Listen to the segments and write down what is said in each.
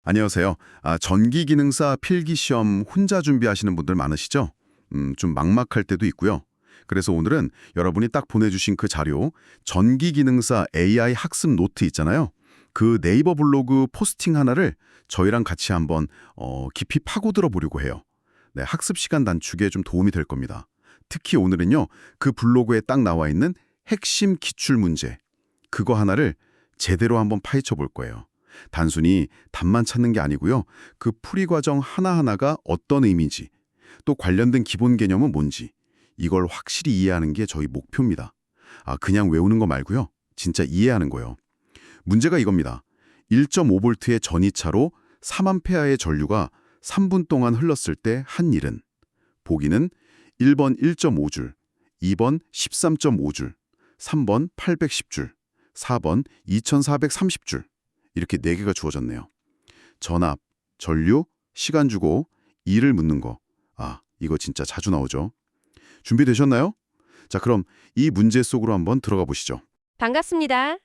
안녕하세요. 전기기능사 필기시험 혼자 준비하시는 분들 많으시죠? 좀 막막할 때도 있고요. 그래서 오늘은 여러분이 딱 보내주신 그 자료, 전기기능사 AI 학습 노트 있잖아요. 그 네이버 블로그 포스팅 하나를 저희랑 같이 한번 깊이 파고들어 보려고 해요. 네, 학습 시간 단축에 좀 도움이 될 겁니다. 특히 오늘은요, 그 블로그에 딱 나와 있는 핵심 기출 문제, 그거 하나를 제대로 한번 파헤쳐 볼 거예요. 단순히 답만 찾는 게 아니고요. 그 풀이 과정 하나하나가 어떤 의미인지, 또 관련된 기본 개념은 뭔지, 이걸 확실히 이해하는 게 저희 목표입니다. 그냥 외우는 거 말고요. 진짜 이해하는 거요. 문제가 이겁니다. 1.5V의 전이차로 3A의 전류가 3분 동안 흘렀을 때 한 일은 보기는 1번 1.5줄, 2번 13.5줄, 3번 810줄, 4번 2430줄. 이렇게 4개가 주어졌네요. 전압, 전류, 시간 주고 일을 묻는 거. 이거 진짜 자주 나오죠. 준비되셨나요? 자, 그럼 이 문제 속으로 한번 들어가 보시죠. 반갑습니다.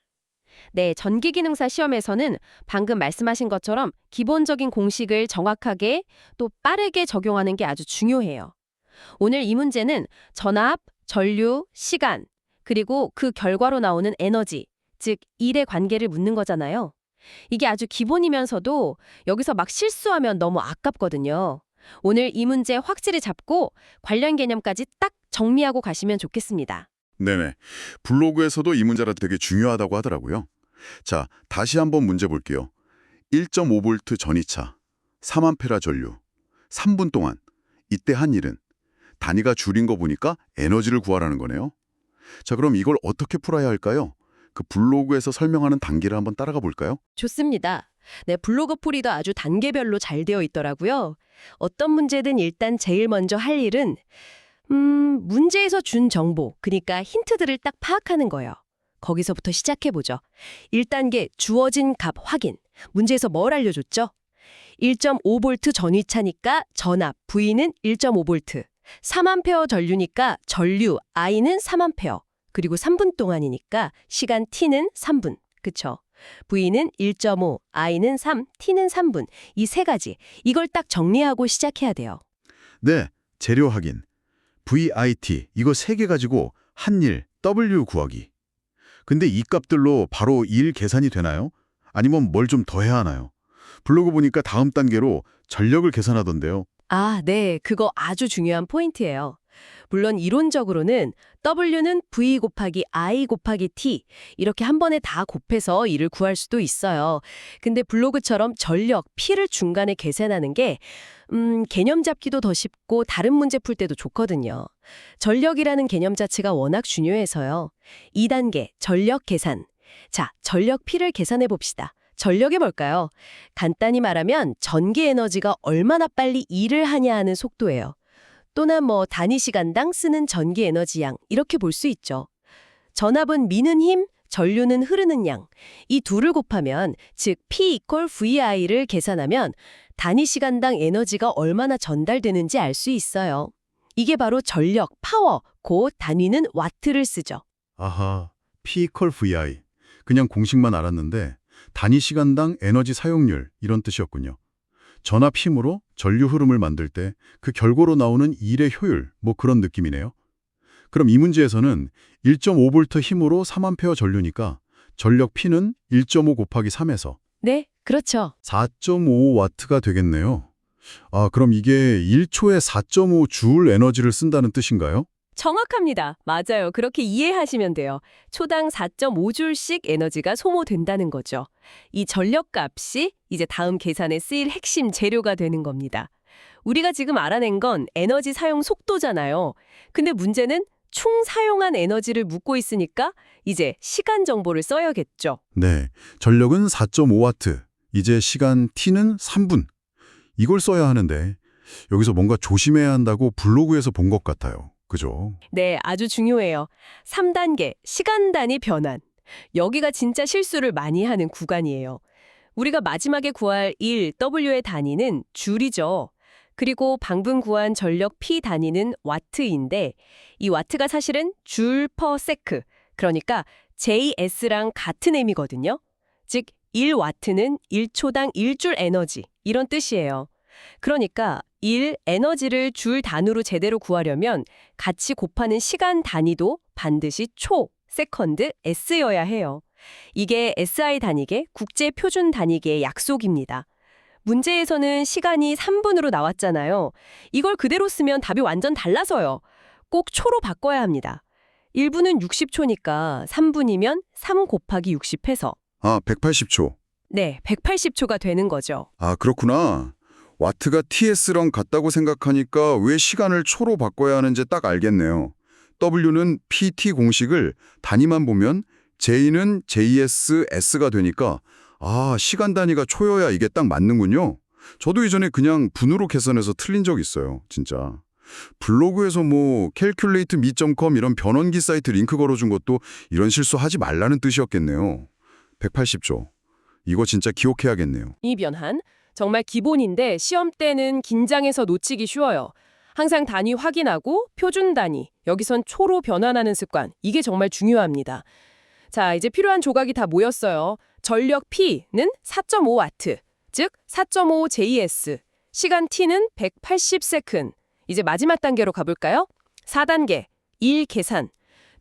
네, 전기기능사 시험에서는 방금 말씀하신 것처럼 기본적인 공식을 정확하게 또 빠르게 적용하는 게 아주 중요해요. 오늘 이 문제는 전압, 전류, 시간, 그리고 그 결과로 나오는 에너지, 즉 일의 관계를 묻는 거잖아요. 이게 아주 기본이면서도 여기서 막 실수하면 너무 아깝거든요. 오늘 이 문제 확실히 잡고 관련 개념까지 딱 정리하고 가시면 좋겠습니다. 네네. 블로그에서도 이 문제가 되게 중요하다고 하더라고요. 자, 다시 한번 문제 볼게요. 1.5V 전이차, 3A 전류, 3분 동안 이때 한 일은 단위가 줄인 거 보니까 에너지를 구하라는 거네요. 자, 그럼 이걸 어떻게 풀어야 할까요? 그 블로그에서 설명하는 단계를 한번 따라가 볼까요? 좋습니다. 네, 블로그 풀이도 아주 단계별로 잘 되어 있더라고요. 어떤 문제든 일단 제일 먼저 할 일은 문제에서 준 정보, 그러니까 힌트들을 딱 파악하는 거예요. 거기서부터 시작해보죠. 1단계 주어진 값 확인. 문제에서 뭘 알려줬죠? 1.5V 전위차니까 전압, V는 1.5V. 3A 전류니까 전류, I는 3A. 그리고 3분 동안이니까 시간 T는 3분. 그쵸? V는 1.5, I는 3, T는 3분. 이 세 가지. 이걸 딱 정리하고 시작해야 돼요. 네, 재료 확인. VIT, 이거 3개 가지고 한일, W 구하기. 근데 이 값들로 바로 일 계산이 되나요? 아니면 뭘 좀 더 해야 하나요? 블로그 보니까 다음 단계로 전력을 계산하던데요. 네. 그거 아주 중요한 포인트예요. 물론 이론적으로는 W는 V 곱하기 I 곱하기 T 이렇게 한 번에 다 곱해서 이를 구할 수도 있어요. 근데 블로그처럼 전력, P를 중간에 계산하는 게 개념 잡기도 더 쉽고 다른 문제 풀 때도 좋거든요. 전력이라는 개념 자체가 워낙 중요해서요. 2단계, 전력 계산. 자, 전력 P를 계산해 봅시다. 전력이 뭘까요? 간단히 말하면 전기 에너지가 얼마나 빨리 일을 하냐 하는 속도예요. 또는 단위 시간당 쓰는 전기 에너지 양 이렇게 볼 수 있죠. 전압은 미는 힘, 전류는 흐르는 양. 이 둘을 곱하면 즉 P VI를 계산하면 단위 시간당 에너지가 얼마나 전달되는지 알 수 있어요. 이게 바로 전력, 파워, 그 단위는 와트를 쓰죠. 아하, P 콜 VI. 그냥 공식만 알았는데 단위 시간당 에너지 사용률 이런 뜻이었군요. 전압 힘으로 전류 흐름을 만들 때 그 결과로 나오는 일의 효율, 그런 느낌이네요. 그럼 이 문제에서는 1.5V 힘으로 3A 전류니까 전력 P는 1.5 곱하기 3에서 네, 그렇죠. 4.5W가 되겠네요. 그럼 이게 1초에 4.5줄 에너지를 쓴다는 뜻인가요? 정확합니다. 맞아요. 그렇게 이해하시면 돼요. 초당 4.5줄씩 에너지가 소모된다는 거죠. 이 전력값이 이제 다음 계산에 쓰일 핵심 재료가 되는 겁니다. 우리가 지금 알아낸 건 에너지 사용 속도잖아요. 근데 문제는 총 사용한 에너지를 묻고 있으니까 이제 시간 정보를 써야겠죠. 네, 전력은 4.5W, 이제 시간 T는 3분. 이걸 써야 하는데 여기서 뭔가 조심해야 한다고 블로그에서 본 것 같아요. 그죠? 네, 아주 중요해요. 3단계, 시간 단위 변환. 여기가 진짜 실수를 많이 하는 구간이에요. 우리가 마지막에 구할 1W의 단위는 줄이죠. 그리고 방금 구한 전력 P 단위는 와트인데 이 와트가 사실은 줄 퍼 세크, 그러니까 JS랑 같은 의미거든요. 즉 1와트는 1초당 1줄 에너지, 이런 뜻이에요. 그러니까 1 에너지를 줄 단위로 제대로 구하려면 같이 곱하는 시간 단위도 반드시 초, 세컨드, S여야 해요. 이게 SI 단위계, 국제 표준 단위계의 약속입니다. 문제에서는 시간이 3분으로 나왔잖아요. 이걸 그대로 쓰면 답이 완전 달라서요. 꼭 초로 바꿔야 합니다. 1분은 60초니까 3분이면 3 곱하기 60 해서 180초. 네, 180초가 되는 거죠. 그렇구나. 와트가 TS랑 같다고 생각하니까 왜 시간을 초로 바꿔야 하는지 딱 알겠네요. W는 PT 공식을 단위만 보면 J는 JS, S가 되니까 시간 단위가 초여야 이게 딱 맞는군요. 저도 이전에 그냥 분으로 계산해서 틀린 적 있어요. 진짜. 블로그에서 calculateme.com 이런 변원기 사이트 링크 걸어준 것도 이런 실수하지 말라는 뜻이었겠네요. 180조. 이거 진짜 기억해야겠네요. 이 변환, 정말 기본인데 시험 때는 긴장해서 놓치기 쉬워요. 항상 단위 확인하고 표준 단위, 여기선 초로 변환하는 습관, 이게 정말 중요합니다. 자, 이제 필요한 조각이 다 모였어요. 전력 P는 4.5와트, 즉 4.5 JS, 시간 T는 180세컨. 이제 마지막 단계로 가볼까요? 4단계, 1 계산.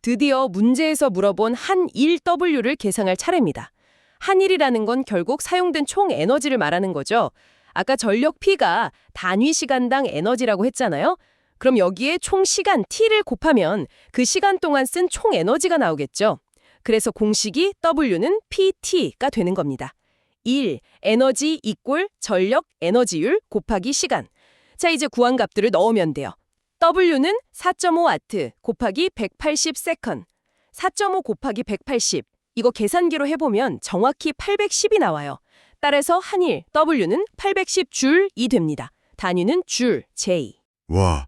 드디어 문제에서 물어본 한 1W를 계산할 차례입니다. 한일이라는 건 결국 사용된 총 에너지를 말하는 거죠. 아까 전력 P가 단위 시간당 에너지라고 했잖아요. 그럼 여기에 총 시간 T를 곱하면 그 시간 동안 쓴 총 에너지가 나오겠죠. 그래서 공식이 W는 PT가 되는 겁니다. 1. 에너지 이꼴 전력 에너지율 곱하기 시간. 자, 이제 구한 값들을 넣으면 돼요. W는 4.5와트 곱하기 180세컨. 4.5 곱하기 180. 이거 계산기로 해보면 정확히 810이 나와요. 따라서 한일 W는 810줄이 됩니다. 단위는 줄, J. 와,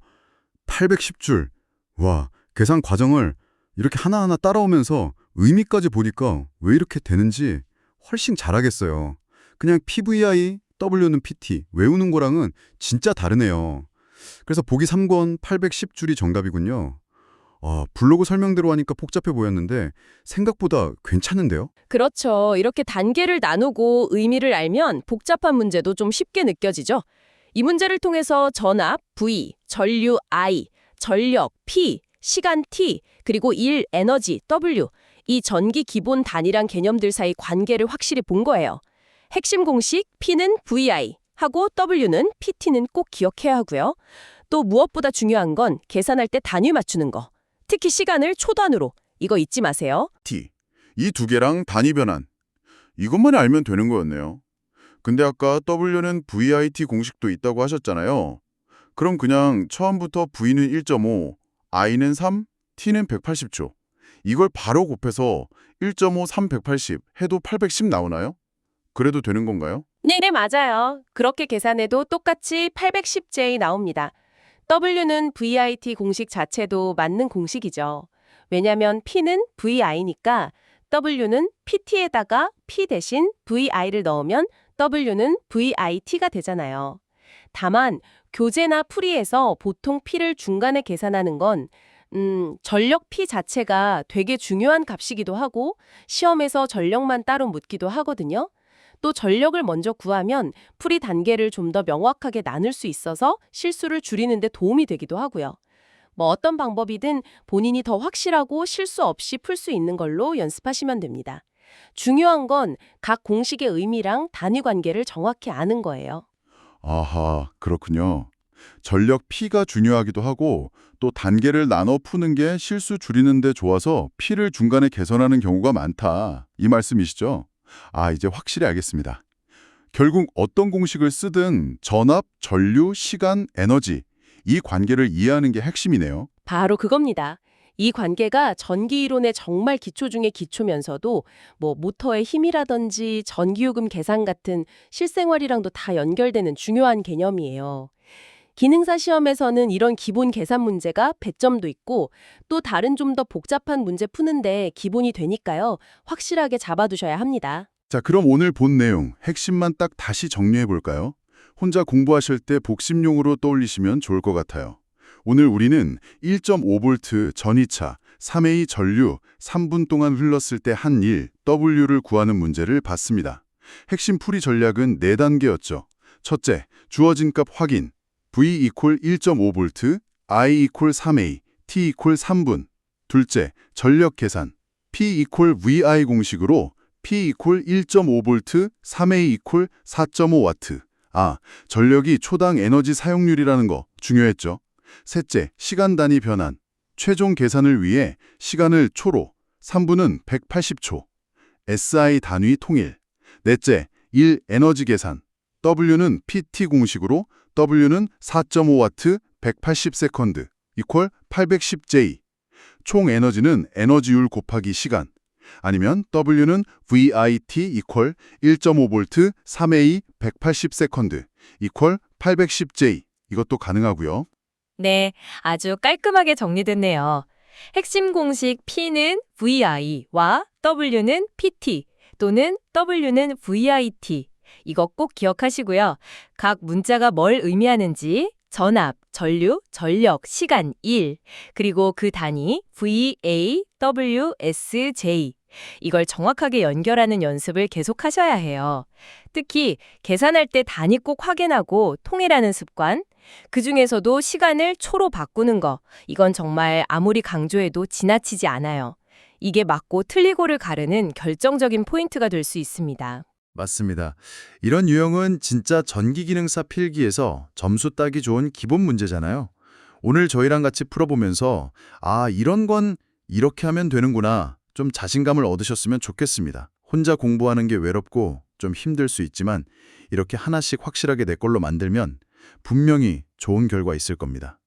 810줄. 와, 계산 과정을 이렇게 하나하나 따라오면서 의미까지 보니까 왜 이렇게 되는지 훨씬 잘하겠어요. 그냥 PVI, W는 PT, 외우는 거랑은 진짜 다르네요. 그래서 보기 3권 810줄이 정답이군요. 블로그 설명대로 하니까 복잡해 보였는데 생각보다 괜찮은데요? 그렇죠. 이렇게 단계를 나누고 의미를 알면 복잡한 문제도 좀 쉽게 느껴지죠. 이 문제를 통해서 전압, V, 전류, I, 전력, P, 시간 T, 그리고 일, 에너지, W, 이 전기 기본 단위랑 개념들 사이 관계를 확실히 본 거예요. 핵심 공식 P는 VI 하고 W는 PT는 꼭 기억해야 하고요. 또 무엇보다 중요한 건 계산할 때 단위 맞추는 거. 특히 시간을 초단으로. 이거 잊지 마세요. T. 이 두 개랑 단위 변환. 이것만 알면 되는 거였네요. 근데 아까 W는 VIT 공식도 있다고 하셨잖아요. 그럼 그냥 처음부터 V는 1.5, I는 3, T는 180조. 이걸 바로 곱해서 1.5, 3, 180 해도 810 나오나요? 그래도 되는 건가요? 네, 맞아요. 그렇게 계산해도 똑같이 810J 나옵니다. W는 VIT 공식 자체도 맞는 공식이죠. 왜냐면 P는 VI니까 W는 PT에다가 P 대신 VI를 넣으면 W는 VIT가 되잖아요. 다만 교재나 풀이에서 보통 P를 중간에 계산하는 건 전력 P 자체가 되게 중요한 값이기도 하고 시험에서 전력만 따로 묻기도 하거든요. 또 전력을 먼저 구하면 풀이 단계를 좀 더 명확하게 나눌 수 있어서 실수를 줄이는 데 도움이 되기도 하고요. 어떤 방법이든 본인이 더 확실하고 실수 없이 풀 수 있는 걸로 연습하시면 됩니다. 중요한 건 각 공식의 의미랑 단위 관계를 정확히 아는 거예요. 아하, 그렇군요. 전력 P가 중요하기도 하고 또 단계를 나눠 푸는 게 실수 줄이는 데 좋아서 P를 중간에 개선하는 경우가 많다. 이 말씀이시죠? 이제 확실히 알겠습니다. 결국 어떤 공식을 쓰든 전압, 전류, 시간, 에너지 이 관계를 이해하는 게 핵심이네요. 바로 그겁니다. 이 관계가 전기 이론의 정말 기초 중의 기초면서도 모터의 힘이라든지 전기요금 계산 같은 실생활이랑도 다 연결되는 중요한 개념이에요. 기능사 시험에서는 이런 기본 계산 문제가 배점도 있고 또 다른 좀 더 복잡한 문제 푸는데 기본이 되니까요. 확실하게 잡아두셔야 합니다. 자, 그럼 오늘 본 내용 핵심만 딱 다시 정리해 볼까요? 혼자 공부하실 때 복습용으로 떠올리시면 좋을 것 같아요. 오늘 우리는 1.5V 전이차 3A 전류 3분 동안 흘렀을 때 한 일 W를 구하는 문제를 봤습니다. 핵심 풀이 전략은 4단계였죠. 첫째, 주어진 값 확인. V equal 1.5V, I equal 3A, T equal 3분. 둘째, 전력 계산. P equal VI 공식으로 P equal 1.5V, 3A equal 4.5W. 전력이 초당 에너지 사용률이라는 거 중요했죠. 셋째, 시간 단위 변환. 최종 계산을 위해 시간을 초로, 3분은 180초. SI 단위 통일. 넷째, 1 에너지 계산. W는 PT 공식으로 W는 4.5W 180세컨드 equal 810J. 총 에너지는 에너지율 곱하기 시간. 아니면 W는 VIT equal 1.5V 3A 180세컨드 equal 810J. 이것도 가능하고요. 네, 아주 깔끔하게 정리됐네요. 핵심 공식 P는 VI와 W는 PT 또는 W는 VIT. 이거 꼭 기억하시고요. 각 문자가 뭘 의미하는지 전압, 전류, 전력, 시간, 일, 그리고 그 단위 VA, W, S, J. 이걸 정확하게 연결하는 연습을 계속하셔야 해요. 특히 계산할 때 단위 꼭 확인하고 통일하는 습관, 그중에서도 시간을 초로 바꾸는 거, 이건 정말 아무리 강조해도 지나치지 않아요. 이게 맞고 틀리고를 가르는 결정적인 포인트가 될 수 있습니다. 맞습니다. 이런 유형은 진짜 전기기능사 필기에서 점수 따기 좋은 기본 문제잖아요. 오늘 저희랑 같이 풀어보면서 이런 건 이렇게 하면 되는구나 좀 자신감을 얻으셨으면 좋겠습니다. 혼자 공부하는 게 외롭고 좀 힘들 수 있지만 이렇게 하나씩 확실하게 내 걸로 만들면 분명히 좋은 결과 있을 겁니다.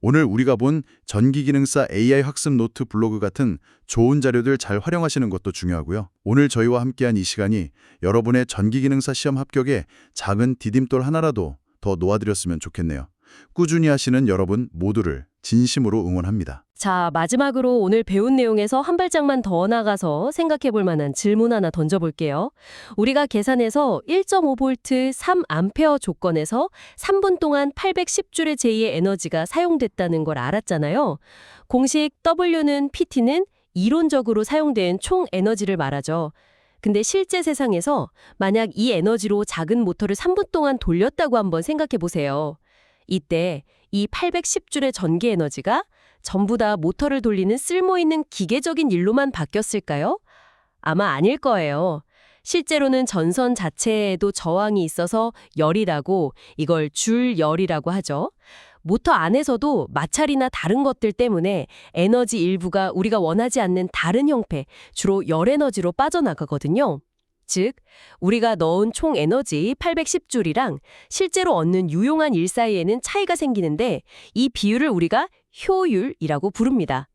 오늘 우리가 본 전기기능사 AI 학습 노트 블로그 같은 좋은 자료들 잘 활용하시는 것도 중요하고요. 오늘 저희와 함께한 이 시간이 여러분의 전기기능사 시험 합격에 작은 디딤돌 하나라도 더 놓아드렸으면 좋겠네요. 꾸준히 하시는 여러분 모두를 진심으로 응원합니다. 자, 마지막으로 오늘 배운 내용에서 한 발짝만 더 나가서 생각해 볼 만한 질문 하나 던져볼게요. 우리가 계산해서 1.5V 3A 조건에서 3분 동안 810줄의 제2의 에너지가 사용됐다는 걸 알았잖아요. 공식 W는 PT는 이론적으로 사용된 총 에너지를 말하죠. 근데 실제 세상에서 만약 이 에너지로 작은 모터를 3분 동안 돌렸다고 한번 생각해 보세요. 이때 이 810줄의 전기 에너지가 전부 다 모터를 돌리는 쓸모있는 기계적인 일로만 바뀌었을까요? 아마 아닐 거예요. 실제로는 전선 자체에도 저항이 있어서 열이라고, 이걸 줄열이라고 하죠. 모터 안에서도 마찰이나 다른 것들 때문에 에너지 일부가 우리가 원하지 않는 다른 형태, 주로 열에너지로 빠져나가거든요. 즉, 우리가 넣은 총 에너지 810줄이랑 실제로 얻는 유용한 일 사이에는 차이가 생기는데 이 비율을 우리가 효율이라고 부릅니다.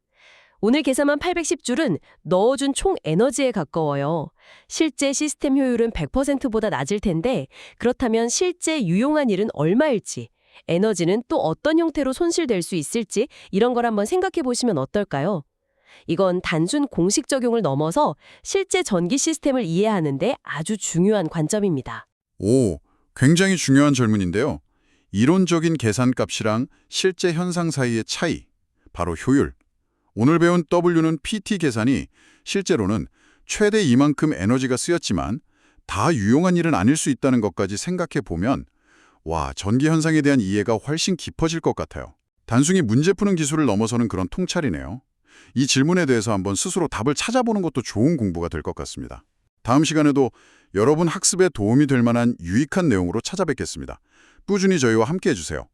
오늘 계산한 810줄은 넣어준 총 에너지에 가까워요. 실제 시스템 효율은 100%보다 낮을 텐데 그렇다면 실제 유용한 일은 얼마일지, 에너지는 또 어떤 형태로 손실될 수 있을지 이런 걸 한번 생각해 보시면 어떨까요? 이건 단순 공식 적용을 넘어서 실제 전기 시스템을 이해하는데 아주 중요한 관점입니다. 굉장히 중요한 질문인데요. 이론적인 계산값이랑 실제 현상 사이의 차이, 바로 효율. 오늘 배운 W는 PT 계산이 실제로는 최대 이만큼 에너지가 쓰였지만 다 유용한 일은 아닐 수 있다는 것까지 생각해 보면 전기 현상에 대한 이해가 훨씬 깊어질 것 같아요. 단순히 문제 푸는 기술을 넘어서는 그런 통찰이네요. 이 질문에 대해서 한번 스스로 답을 찾아보는 것도 좋은 공부가 될 것 같습니다. 다음 시간에도 여러분 학습에 도움이 될 만한 유익한 내용으로 찾아뵙겠습니다. 꾸준히 저희와 함께해 주세요.